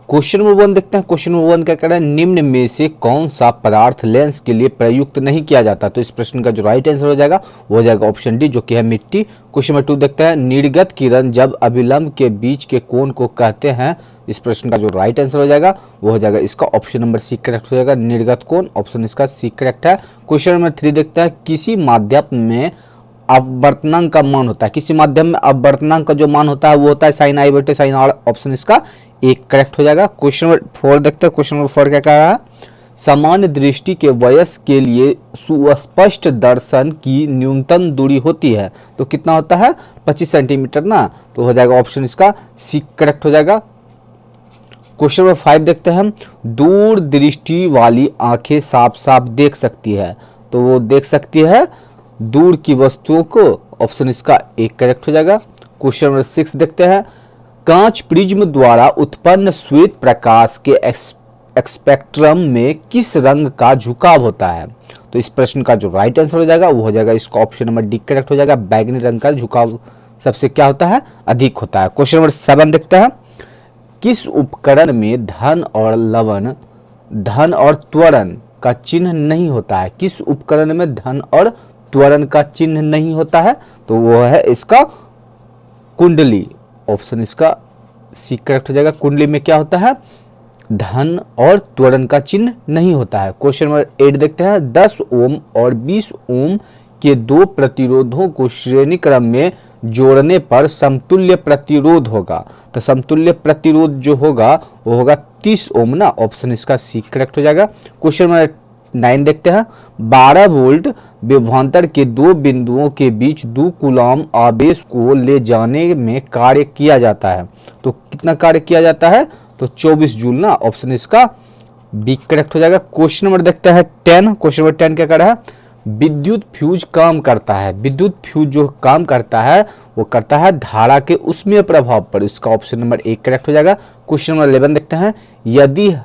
Question number 1 देखते हैं। Question number 1 क्या कह रहा है, निम्न में से कौन सा पदार्थ लेंस के लिए प्रयुक्त नहीं किया जाता। तो इस प्रश्न का जो राइट आंसर हो जाएगा वो हो जाएगा ऑप्शन डी, जो कि है मिट्टी। क्वेश्चन नंबर 2 देखते हैं, निर्गत किरण जब अभिलंब के बीच के कोण को कहते हैं। इस प्रश्न का जो राइट आंसर हो जाएगा वो हो जाएगा इसका ऑप्शन नंबर सी करेक्ट हो जाएगा, निर्गत कोण। ऑप्शन इसका सी करेक्ट है। क्वेश्चन नंबर 3 देखते हैं, किसी माध्यम में अपवर्तनांक का मान होता है। किसी माध्यम में अपवर्तनांक का जो मान होता है वो होता है साइन आई बटे साइन आर। ऑप्शन इसका एक करेक्ट हो जाएगा। क्वेश्चन नंबर 4 देखते हैं। क्वेश्चन नंबर 4 क्या कह रहा है, सामान्य दृष्टि के वयस्क के लिए सुस्पष्ट दर्शन की न्यूनतम दूरी होती है। तो कितना होता है, 25 सेंटीमीटर ना। तो हो जाएगा ऑप्शन इसका सी करेक्ट हो जाएगा। क्वेश्चन नंबर 5 देखते हैं, दूर दृष्टि वाली आंखें साफ साफ देख सकती है। तो वो देख सकती है दूर की वस्तुओं को। ऑप्शन इसका एक करेक्ट हो जाएगा। क्वेश्चन नंबर 6 देखते हैं, कांच प्रिज्म द्वारा उत्पन्न श्वेत प्रकाश के स्पेक्ट्रम में किस रंग का झुकाव होता है। तो इस प्रश्न का जो राइट आंसर हो जाएगा वो हो जाएगा इसका ऑप्शन नंबर डी करेक्ट हो जाएगा, बैगनी रंग का झुकाव सबसे क्या होता है, अधिक होता है। क्वेश्चन नंबर 7 देखते हैं, किस उपकरण में धन और त्वरण का चिन्ह नहीं होता है। किस उपकरण में धन और त्वरण का चिन्ह नहीं होता है। तो वो है इसका कुंडली। ऑप्शन इसका सी करेक्ट हो जाएगा। कुंडली में क्या होता है, धन और त्वरण का चिन्ह नहीं होता है। क्वेश्चन नंबर 8 देखते हैं, 10 ओम और 20 ओम के दो प्रतिरोधों को श्रेणी क्रम में जोड़ने पर समतुल्य प्रतिरोध होगा। तो समतुल्य प्रतिरोध जो होगा वो होगा 30 ओम ना। ऑप्शन इसका सी करेक्ट हो जाएगा। क्वेश्चन नंबर 9 देखते हैं, 12 वोल्ट विभवांतर के दो बिंदुओं के बीच 2 कूलम आवेश को ले जाने में कार्य किया जाता है। तो कितना कार्य किया जाता है, तो 24 जूल ना। ऑप्शन इसका बी करेक्ट हो जाएगा। क्वेश्चन नंबर देखते हैं 10। क्वेश्चन नंबर 10 क्या कर रहा है, विद्युत फ्यूज काम करता है। विद्युत फ्यूज जो काम करता है वो करता है धारा के उष्मीय प्रभाव पर। इसका ऑप्शन नंबर 1 करेक्ट हो जाएगा। क्वेश्चन नंबर 11 देखते हैं, यदि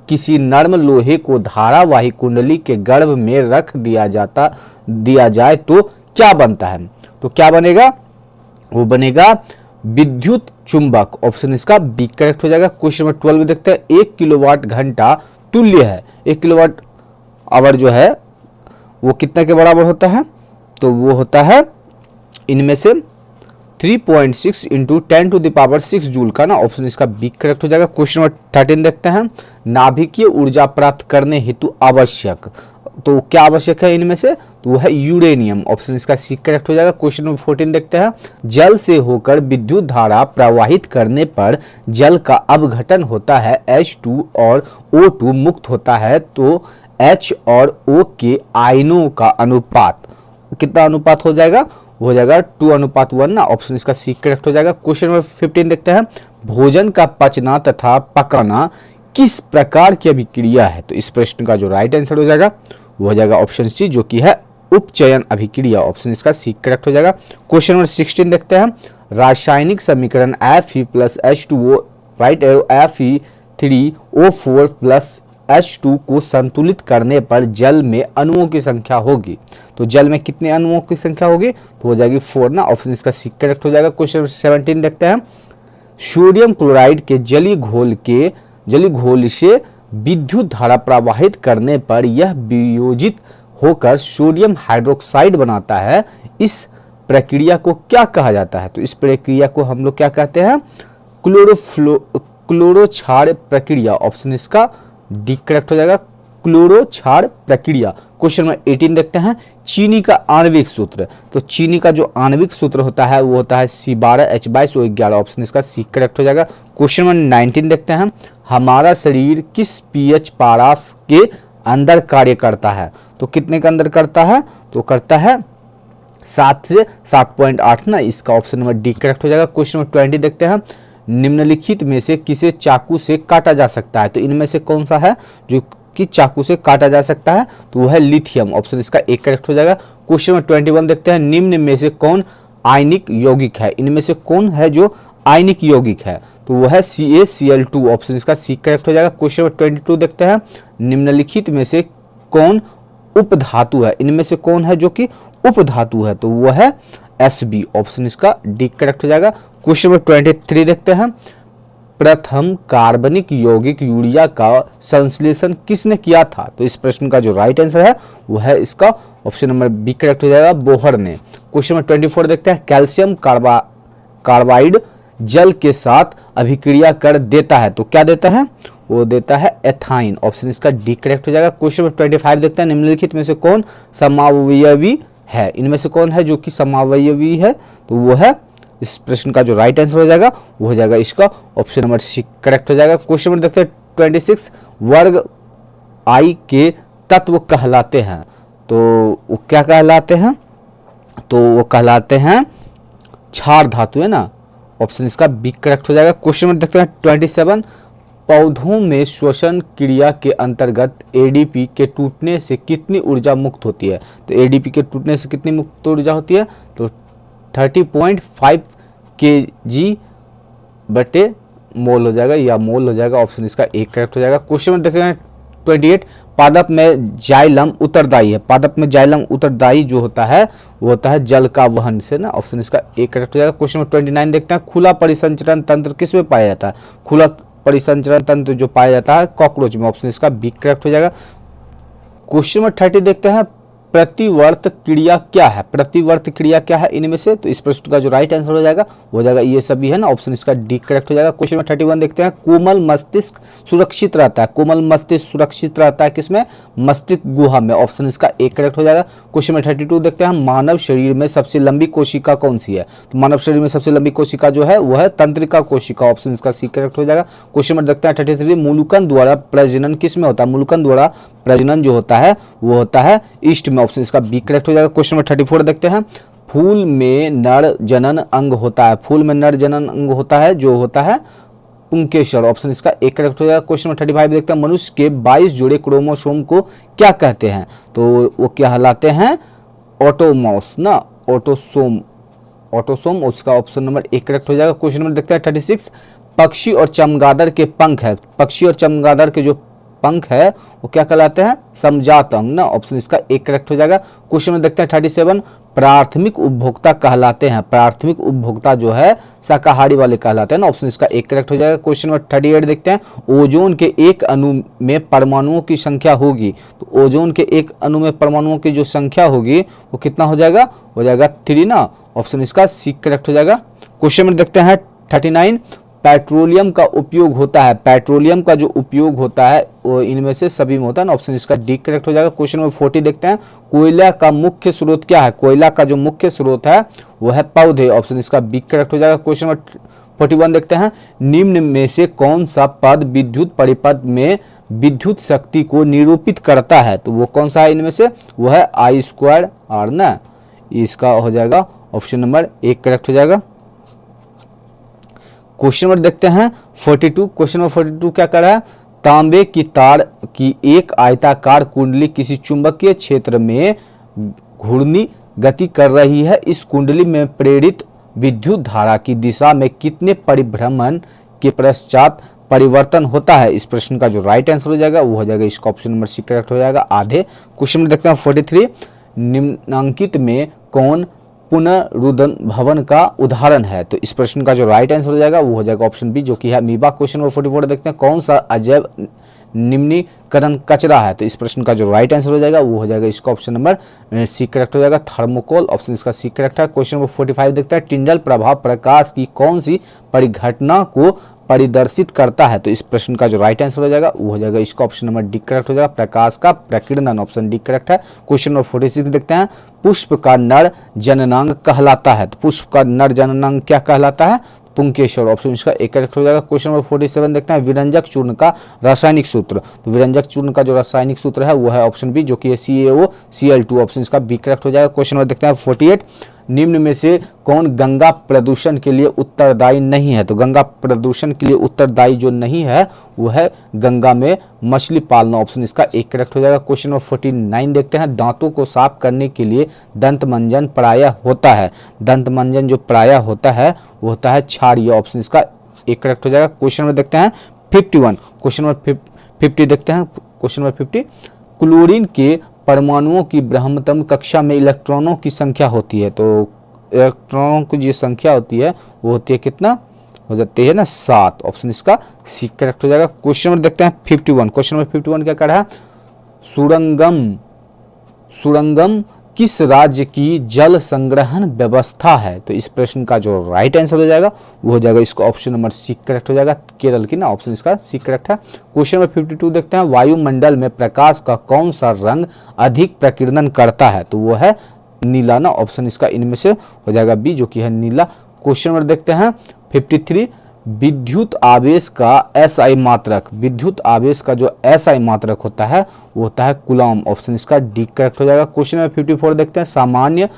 किसी नर्म लोहे को धारावाही कुंडली के गर्भ में रख दिया जाए तो क्या बनता है। तो क्या बनेगा, वो बनेगा विद्युत चुंबक। ऑप्शन इसका बी करेक्ट हो जाएगा। क्वेश्चन नंबर 12 देखते हैं, 1 किलोवाट घंटा तुल्य है। 1 किलोवाट आवर जो है वो कितना के बराबर होता है, तो वो होता है इनमें से 3.6 इंटू 10⁶ जूल का ना। ऑप्शन इसका बी करेक्ट हो जाएगा। क्वेश्चन नंबर 13 देखते हैं, नाभिकीय ऊर्जा प्राप्त करने हेतु आवश्यक, तो क्या आवश्यक है इनमें से, तो वो है यूरेनियम। ऑप्शन इसका सी करेक्ट हो जाएगा। क्वेश्चन नंबर 14 देखते हैं, जल से होकर विद्युत धारा प्रवाहित करने पर जल का अपघटन होता है, H2 और O2 मुक्त होता है, तो H और O के आयनों का अनुपात कितना अनुपात हो जाएगा, हो जाएगा 2:1 ना। ऑप्शन इसका सी करेक्ट हो जाएगा। क्वेश्चन नंबर 15 देखते हैं, भोजन का पचना तथा पकाना किस प्रकार की अभिक्रिया है। तो इस प्रश्न का जो राइट आंसर हो जाएगा वो हो जाएगा ऑप्शन सी, जो कि है उपचयन अभिक्रिया। ऑप्शन इसका सी करेक्ट हो जाएगा। क्वेश्चन नंबर 16 देखते हैं, रासायनिक समीकरण Fe+H2O राइट एरो Fe3O4+H2 को संतुलित करने पर जल में अणुओं की संख्या होगी। तो जल में कितने अणुओं की संख्या होगी, तो हो जाएगी 4 ना। ऑप्शन इसका सी करेक्ट हो जाएगा। क्वेश्चन 17 देखते हैं, सोडियम क्लोराइड के जली घोल से विद्युत धारा प्रवाहित करने पर यह वियोजित होकर सोडियम हाइड्रोक्साइड बनाता है। इस प्रक्रिया को क्या कहा जाता है, तो इस प्रक्रिया को हम लोग क्या कहते हैं, क्लोरोक्षार प्रक्रिया। ऑप्शन इसका डी करेक्ट हो जाएगा, क्लोरोक्षार प्रक्रिया। क्वेश्चन नंबर 18 देखते हैं, चीनी का आणविक सूत्र। तो चीनी का जो आणविक सूत्र होता है वो होता है C12H22O11। ऑप्शन इसका सी करेक्ट हो जाएगा। क्वेश्चन नंबर 19 देखते हैं, हमारा शरीर किस pH पारास के अंदर कार्य करता है। तो कितने के अंदर करता है, तो करता है 7 से 7.8 ना। इसका ऑप्शन नंबर डी करेक्ट हो जाएगा। क्वेश्चन नंबर 20 देखते हैं, निम्नलिखित में से किसे चाकू से काटा जा सकता है। तो इनमें से कौन सा है जो कि चाकू से काटा जा सकता है, तो वो है लिथियम। ऑप्शन इसका एक करेक्ट हो जाएगा। क्वेश्चन नंबर 21 देखते हैं, निम्न में से कौन आयनिक यौगिक है। इनमें से कौन है जो आयनिक यौगिक है, तो वो है CaCl2। ऑप्शन इसका सी करेक्ट हो जाएगा। क्वेश्चन नंबर 22 देखते हैं, निम्नलिखित में से कौन उपधातु है। इनमें से कौन है जो कि उपधातु है, तो वो है Sb। ऑप्शन इसका डी करेक्ट हो जाएगा। क्वेश्चन नंबर 23 देखते हैं, प्रथम कार्बनिक यौगिक यूरिया का संश्लेषण किसने किया था? तो इस प्रश्न का जो राइट आंसर है वो है इसका ऑप्शन नंबर बी करेक्ट हो जाएगा, बोहर ने। क्वेश्चन नंबर 24 देखते हैं, कैल्शियम कार्बाइड जल के साथ अभिक्रिया कर देता है तो क्या देता है? वो देता है एथाइन। ऑप्शन इसका डी करेक्ट हो जाएगा। क्वेश्चन नंबर 25 देखते हैं, निम्नलिखित में से कौन समावयवी है? इनमें से कौन है जो कि समावयवी है? तो वो है, इस प्रश्न का जो राइट आंसर हो जाएगा वो हो जाएगा इसका ऑप्शन नंबर सी करेक्ट हो जाएगा। क्वेश्चन नंबर देखते हैं 26, वर्ग आई के तत्व कहलाते हैं तो वो क्या कहलाते हैं? तो वो कहलाते हैं क्षार धातु, है ना। ऑप्शन इसका बी करेक्ट हो जाएगा। क्वेश्चन नंबर देखते हैं 27, पौधों में श्वसन क्रिया के अंतर्गत एडीपी के टूटने से कितनी ऊर्जा मुक्त होती है? तो एडीपी के टूटने से कितनी मुक्त ऊर्जा होती है? तो 30.5 kg बटे मोल हो जाएगा या मोल हो जाएगा। ऑप्शन इसका एक करेक्ट हो जाएगा। क्वेश्चन में देखें 28, पादप में जाइलम उत्तरदायी है। पादप में जाइलम उत्तरदायी जो होता है वो होता है जल का वहन से ना। ऑप्शन इसका एक करेक्ट हो जाएगा। क्वेश्चन नंबर 29 देखते हैं, खुला परिसंचरण तंत्र किस में पाया जाता है? खुला परिसंचरण तंत्र जो पाया जाता है कॉकरोच में। ऑप्शन इसका बी करेक्ट हो जाएगा। क्वेश्चन नंबर 30 देखते हैं, प्रतिवर्त क्रिया क्या है? प्रतिवर्त क्रिया क्या है इनमें से? तो इस प्रश्न का जो राइट आंसर हो जाएगा वो हो जाएगा ये सभी है ना। ऑप्शन इसका डी करेक्ट हो जाएगा। क्वेश्चन नंबर 31 देखते हैं, कोमल मस्तिष्क सुरक्षित रहता है। कोमल मस्तिष्क सुरक्षित रहता है किसमें? मस्तिष्क गुहा में। ऑप्शन इसका एक करेक्ट हो जाएगा। क्वेश्चन नंबर 32 देखते हैं, मानव शरीर में सबसे लंबी कोशिका कौन सी है? तो मानव शरीर में सबसे लंबी कोशिका जो है वो है तंत्रिका कोशिका। ऑप्शन इसका सी करेक्ट हो जाएगा। क्वेश्चन नंबर देखते हैं 33, मुलुकन द्वारा प्रजनन किसमें होता है? मुलुकन द्वारा प्रजनन जो होता है वो होता है ईस्ट में। ऑप्शन इसका बी करेक्ट हो जाएगा। क्वेश्चन नंबर 34 देखते हैं, फूल में नर जनन अंग होता है। फूल में नर जनन अंग होता है जो होता है पुंकेसर। ऑप्शन इसका एक करेक्ट हो जाएगा। क्वेश्चन नंबर 35 देखते हैं, मनुष्य के 22 जोड़े क्रोमोसोम को क्या कहते हैं? तो वो कहलाते हैं ऑटोमॉस ना, ऑटोसोम। उसका ऑप्शन नंबर एक करेक्ट हो जाएगा। क्वेश्चन नंबर देखते हैं 36, पक्षी और चमगादड़ के पंख है। पक्षी और चमगादड़ के जो पंख है वो क्या कहलाते हैं? समजात अंग ना। ऑप्शन इसका एक करेक्ट हो जाएगा। क्वेश्चन में देखते हैं 37, प्राथमिक उपभोक्ता कहलाते हैं। प्राथमिक उपभोक्ता जो है शाकाहारी वाले कहलाते हैं ना। ऑप्शन इसका एक करेक्ट हो जाएगा। क्वेश्चन नंबर 38 देखते हैं, ओजोन के एक अणु में परमाणुओं की संख्या होगी। तो ओजोन के एक अणु में परमाणुओं की जो संख्या होगी वो कितना हो जाएगा? हो जाएगा 3 ना। ऑप्शन इसका सी करेक्ट हो जाएगा। क्वेश्चन में देखते हैं 39, पेट्रोलियम का उपयोग होता है। पेट्रोलियम का जो उपयोग होता है वो इनमें से सभी में होता है ना। ऑप्शन इसका डी करेक्ट हो जाएगा। क्वेश्चन नंबर 40 देखते हैं, कोयला का मुख्य स्रोत क्या है? कोयला का जो मुख्य स्रोत है वो है पौधे। ऑप्शन इसका बी करेक्ट हो जाएगा। क्वेश्चन नंबर 41 देखते हैं, निम्न में से कौन सा पद विद्युत परिपथ में विद्युत शक्ति को निरूपित करता है? तो वो कौन सा है इनमें से? वो है I²R ना। इसका हो जाएगा ऑप्शन नंबर एक करेक्ट हो जाएगा। क्वेश्चन नंबर देखते हैं 42। क्वेश्चन नंबर 42 क्या कर रहा है? तांबे की तार की एक आयताकार कुंडली किसी चुंबकीय क्षेत्र में घूर्णी गति कर रही है। इस कुंडली में प्रेरित विद्युत धारा की दिशा में कितने परिभ्रमण के पश्चात परिवर्तन होता है? इस प्रश्न का जो राइट आंसर हो जाएगा वो हो जाएगा इसका ऑप्शन नंबर सी करेक्ट हो जाएगा, आधे। क्वेश्चन नंबर देखते हैं 43, निम्नांकित में कौन पुनरुत्थान भवन का उदाहरण है? तो इस प्रश्न का जो राइट आंसर हो जाएगा वो हो जाएगा ऑप्शन बी जो कि है अमीबा। क्वेश्चन नंबर 44 देखते हैं, कौन सा अजैव निम्नीकरण कचरा है? तो इस प्रश्न का जो राइट आंसर हो जाएगा वो हो जाएगा इसका ऑप्शन नंबर सी करेक्ट हो जाएगा, थर्मोकोल। ऑप्शन इसका सी करेक्ट है। क्वेश्चन नंबर 45 देखते हैं, टिंडल प्रभाव प्रकाश की कौन सी परिघटना को परिदर्शित करता है? तो इस प्रश्न का जो राइट आंसर हो जाएगा वो हो जाएगा इसका ऑप्शन नंबर डी करेक्ट हो जाएगा, प्रकाश का प्रकीर्णन। ऑप्शन डी करेक्ट है। क्वेश्चन नंबर 46 देखते हैं, पुष्प का नर जननांग कहलाता है। तो पुष्प का नर जननांग क्या कहलाता है? पुंकेसर। ऑप्शन इसका एक करेक्ट हो जाएगा। क्वेश्चन नंबर 47 देखते हैं, विरंजक चूर्ण का रासायनिक सूत्र। तो विरंजक चूर्ण का जो रासायनिक सूत्र है वो है ऑप्शन बी जो कि है CaOCl2। ऑप्शन इसका बी करेक्ट हो जाएगा। क्वेश्चन नंबर देखते हैं 48, निम्न में से कौन गंगा प्रदूषण के लिए उत्तरदायी नहीं है? तो गंगा प्रदूषण के लिए उत्तरदायी जो नहीं है वो है गंगा में मछली पालना। ऑप्शन इसका एक करेक्ट हो जाएगा। क्वेश्चन नंबर 49 देखते हैं, दांतों को साफ करने के लिए दंत मंजन प्रायः होता है। दंत मंजन जो प्रायः होता है वो होता है क्षारीय। ऑप्शन इसका एक करेक्ट हो जाएगा। क्वेश्चन नंबर देखते हैं 51। क्वेश्चन नंबर 50 देखते हैं। क्वेश्चन नंबर 50, क्लोरीन के परमाणुओं की ब्रह्मतम कक्षा में इलेक्ट्रॉनों की संख्या होती है। तो इलेक्ट्रॉनों की जो संख्या होती है वो होती है कितना? हो जाती है ना 7, ऑप्शन इसका सी करेक्ट हो जाएगा। क्वेश्चन नंबर देखते हैं 51। क्वेश्चन नंबर 51 क्या कर रहा है, सुरंगम किस राज्य की जल संग्रहण व्यवस्था है? तो इस प्रश्न का जो राइट आंसर हो जाएगा वो हो जाएगा इसका ऑप्शन नंबर सी करेक्ट हो जाएगा, केरल की ना, ऑप्शन इसका सी करेक्ट है। क्वेश्चन नंबर 52 देखते हैं, वायुमंडल में प्रकाश का कौन सा रंग अधिक प्रकीर्णन करता है? तो वो है नीला ना, ऑप्शन इसका इनमें से हो जाएगा बी, जो कि है नीला। क्वेश्चन नंबर देखते हैं 53, विद्युत आवेश का एसआई मात्रक, विद्युत आवेश का जो एसआई मात्रक होता है वो होता है कूलम, ऑप्शन इसका डी करेक्ट हो जाएगा। क्वेश्चन नंबर 54 देखते हैं, सामान्य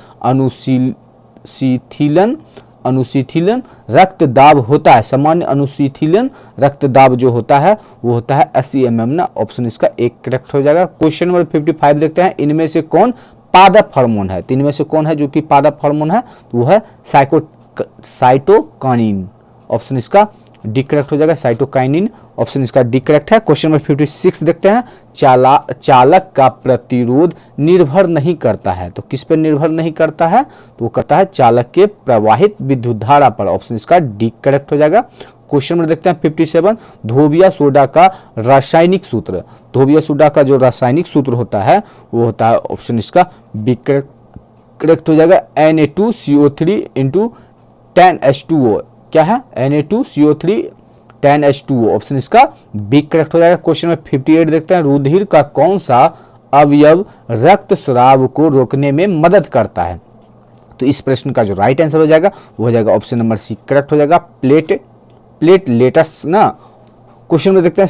अनुशीथिलन रक्तदाब होता है, सामान्य अनुशीथिलन रक्तदाब जो होता है वो होता है SEMM ना, ऑप्शन इसका एक करेक्ट हो जाएगा। क्वेश्चन नंबर 55 देखते हैं, इनमें से कौन पादप हार्मोन है? तो इनमें से कौन है जो कि पादप हार्मोन है? तो वो है साइटोकाइनिन, ऑप्शन इसका डी करेक्ट हो जाएगा, साइटोकाइनिन, ऑप्शन इसका डी करेक्ट है। क्वेश्चन नंबर 56 देखते हैं, चालक का प्रतिरोध निर्भर नहीं करता है, तो किस पर निर्भर नहीं करता है? तो वो करता है चालक के प्रवाहित विद्युत धारा पर, ऑप्शन इसका डी करेक्ट हो जाएगा। क्वेश्चन नंबर देखते हैं 57, धोबिया सोडा का रासायनिक सूत्र, धोबिया सोडा का जो रासायनिक सूत्र होता है वो होता है ऑप्शन इसका बी करेक्ट हो जाएगा, Na2CO3 × 10H2O, क्या है Na2CO3 10H2O, ऑप्शन इसका बी करेक्ट हो जाएगा। क्वेश्चन में 58 देखते हैं, रुधिर का कौन सा अवयव रक्त स्राव को रोकने में मदद करता है? तो इस प्रश्न का जो राइट आंसर हो जाएगा वो हो जाएगा ऑप्शन नंबर सी करेक्ट हो जाएगा, प्लेटलेट्स ना। क्वेश्चन में देखते हैं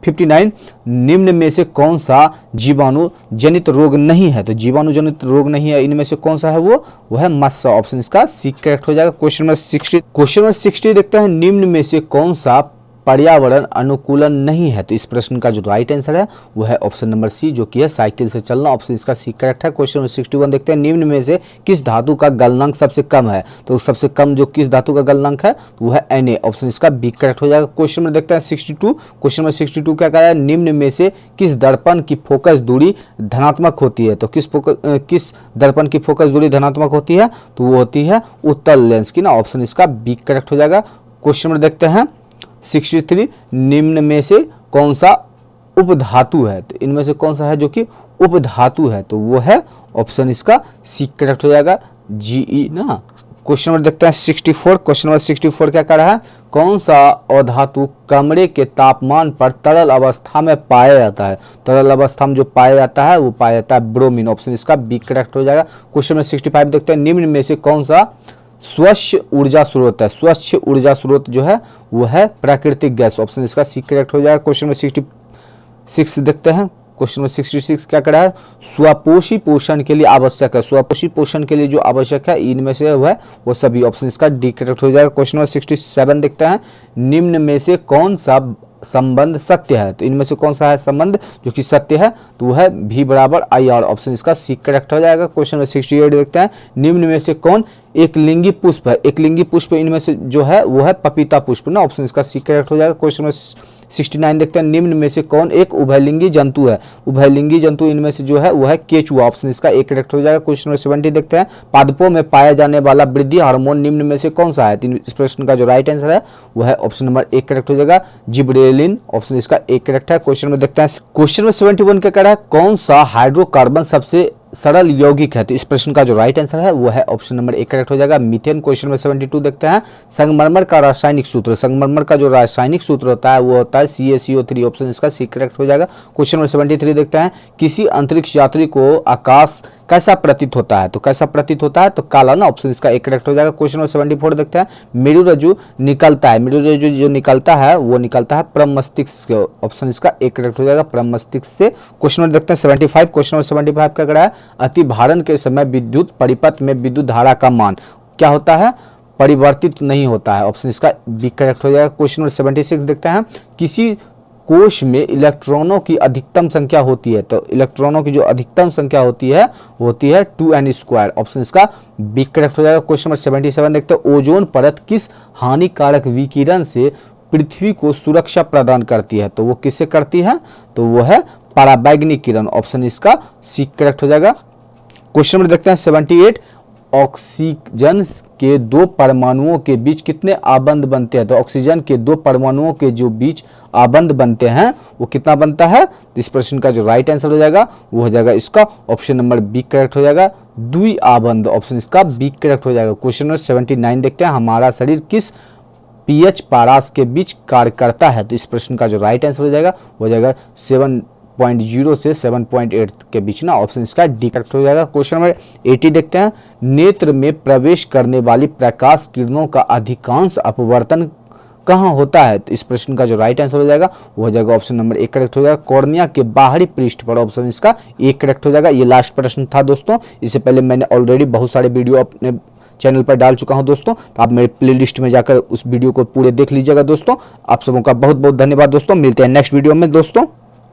59, निम्न में से कौन सा जीवाणु जनित रोग नहीं है? तो जीवाणु जनित रोग नहीं है, इनमें से कौन सा है? वो है मत्स्य, ऑप्शन इसका सी करेक्ट हो जाएगा। क्वेश्चन नंबर 60 देखते हैं, निम्न में से कौन सा पर्यावरण अनुकूलन नहीं है? तो इस प्रश्न का जो राइट आंसर है वो है ऑप्शन नंबर सी, जो कि है साइकिल से चलना, ऑप्शन इसका सी करेक्ट है। क्वेश्चन नंबर 61 देखते हैं, निम्न में से किस धातु का गलनांक सबसे कम है? तो सबसे कम जो किस धातु का गलनांक है तो वो है Na, ऑप्शन इसका बी करेक्ट हो जाएगा। क्वेश्चन नंबर देखते हैं 62, क्वेश्चन नंबर 62 क्या कह रहा है, निम्न में से किस दर्पण की फोकस दूरी धनात्मक होती है? तो किस दर्पण की फोकस दूरी धनात्मक होती है? तो वो होती है उत्तल लेंस की ना, ऑप्शन इसका बी करेक्ट हो जाएगा। क्वेश्चन नंबर देखते हैं 63, निम्न में से कौन सा उपधातु है? तो इनमें से कौन सा है जो कि उपधातु है? तो वो है ऑप्शन इसका सी करेक्ट हो जाएगा, Ge ना। क्वेश्चन नंबर देखते हैं 64, क्वेश्चन नंबर 64 क्या कह रहा है, कौन सा अधातु कमरे के तापमान पर तरल अवस्था में पाया जाता है? तरल अवस्था में जो पाया जाता है वो पाया जाता है ब्रोमीन, ऑप्शन इसका बी करेक्ट हो जाएगा। क्वेश्चन नंबर 65 देखते हैं, निम्न में से कौन सा स्वच्छ ऊर्जा स्रोत है? स्वच्छ ऊर्जा स्रोत जो है वो है प्राकृतिक गैस, ऑप्शन इसका सी करेक्ट हो जाएगा। क्वेश्चन नंबर 66 देखते हैं, क्वेश्चन नंबर 66 क्या कर रहा है, स्वपोषी पोषण के लिए आवश्यक है, स्वपोषी पोषण के लिए जो आवश्यक है इनमें से वो सभी, ऑप्शन इसका डी करेक्ट हो जाएगा। क्वेश्चन नंबर 67 देखते हैं, निम्न में से कौन सा संबंध सत्य है? तो इनमें से कौन सा है संबंध जो कि सत्य है? तो वो है V = IR, ऑप्शन इसका सी करेक्ट हो जाएगा। क्वेश्चन नंबर 68 देखते हैं, निम्न में से कौन एक लिंगी पुष्प है? एक लिंगी पुष्प इनमें से जो है वो है पपीता पुष्प ना, ऑप्शन इसका सी करेक्ट हो जाएगा। क्वेश्चन नंबर 69 देखते हैं, निम्न में से कौन एक उभयलिंगी जंतु है? उभयलिंगी जंतु इनमें से जो है वो है केचुआ, ऑप्शन इसका एक करेक्ट हो जाएगा। क्वेश्चन नंबर 70 देखते हैं, पादपों में पाया जाने वाला वृद्धि हार्मोन निम्न में से कौन सा है? इस प्रश्न का जो राइट आंसर है वो है ऑप्शन नंबर एक करेक्ट हो जाएगा, जिबरेलिन, ऑप्शन इसका एक करेक्ट है। क्वेश्चन में देखते हैं, क्वेश्चन नंबर 71 क्या कह रहा है, कौन सा हाइड्रोकार्बन सबसे सरल यौगिक है? तो इस प्रश्न का जो राइट आंसर है वो है ऑप्शन नंबर एक करेक्ट हो जाएगा, मीथेन। क्वेश्चन नंबर 72 देखते हैं, संगमरमर का रासायनिक सूत्र, संगमरमर का जो रासायनिक सूत्र होता है वो होता है CaCO3, ऑप्शन इसका सी करेक्ट हो जाएगा। क्वेश्चन नंबर 73 देखते हैं, किसी अंतरिक्ष यात्री को आकाश कैसा प्रतीत होता है? तो कैसा प्रतीत होता है? तो काला ना, ऑप्शन इसका एक करेक्ट हो जाएगा। क्वेश्चन नंबर 74 देखते हैं, मेरुरज्जु निकलता है, मेरुरज्जु जो निकलता है वो निकलता है परम मस्तिष्क से, ऑप्शन इसका एक करेक्ट हो जाएगा, परम मस्तिष्क से। क्वेश्चन नंबर देखते हैं 75, क्वेश्चन नंबर 75 क्या कह रहा है, अति भारण के समय विद्युत परिपथ में विद्युत धारा का मान क्या होता है? परिवर्तित नहीं होता है, ऑप्शन इसका बी करेक्ट हो जाएगा। क्वेश्चन नंबर 76 देखते हैं, किसी कोश में इलेक्ट्रॉनों की अधिकतम संख्या होती है? तो इलेक्ट्रॉनों की जो अधिकतम संख्या होती है वो होती है 2n², ऑप्शन इसका बी करेक्ट हो जाएगा। क्वेश्चन नंबर 77 देखते हैं, ओजोन परत किस हानिकारक विकिरण से पृथ्वी को सुरक्षा प्रदान करती है? तो वो किससे करती है? तो वो है पराबैंगनी किरण, ऑप्शन इसका सी करेक्ट हो जाएगा। क्वेश्चन नंबर देखते हैं 78, ऑक्सीजन के दो परमाणुओं के बीच कितने आबंध बनते हैं? तो ऑक्सीजन के दो परमाणुओं के जो बीच आबंध बनते हैं वो कितना बनता है? तो इस प्रश्न का जो राइट आंसर हो जाएगा वो हो जाएगा इसका ऑप्शन नंबर बी करेक्ट हो जाएगा, द्वि आबंध। ऑप्शन इसका बी करेक्ट हो जाएगा। क्वेश्चन नंबर 79 देखते हैं, हमारा शरीर किस पीएच पारास के बीच कार्य करता है? तो इस प्रश्न का जो राइट आंसर हो जाएगा वो हो जाएगा 7.0 से 7.8 के बीच ना। ऑप्शन इसका डी करेक्ट हो जाएगा। क्वेश्चन नंबर 80 देखते हैं, नेत्र में प्रवेश करने वाली प्रकाश किरणों का अधिकांश अपवर्तन कहाँ होता है? तो इस प्रश्न का जो राइट आंसर हो जाएगा वो हो जाएगा ऑप्शन नंबर ए करेक्ट हो जाएगा, कॉर्निया के बाहरी पृष्ठ पर। ऑप्शन इसका ए करेक्ट हो जाएगा। ये लास्ट प्रश्न था दोस्तों, इससे पहले मैंने ऑलरेडी बहुत सारे वीडियो अपने चैनल पर डाल चुका हूं दोस्तों, तो आप मेरे प्लेलिस्ट में जाकर उस वीडियो को पूरे देख लीजिएगा दोस्तों। आप सबों का बहुत बहुत धन्यवाद दोस्तों, मिलते हैं नेक्स्ट वीडियो में दोस्तों।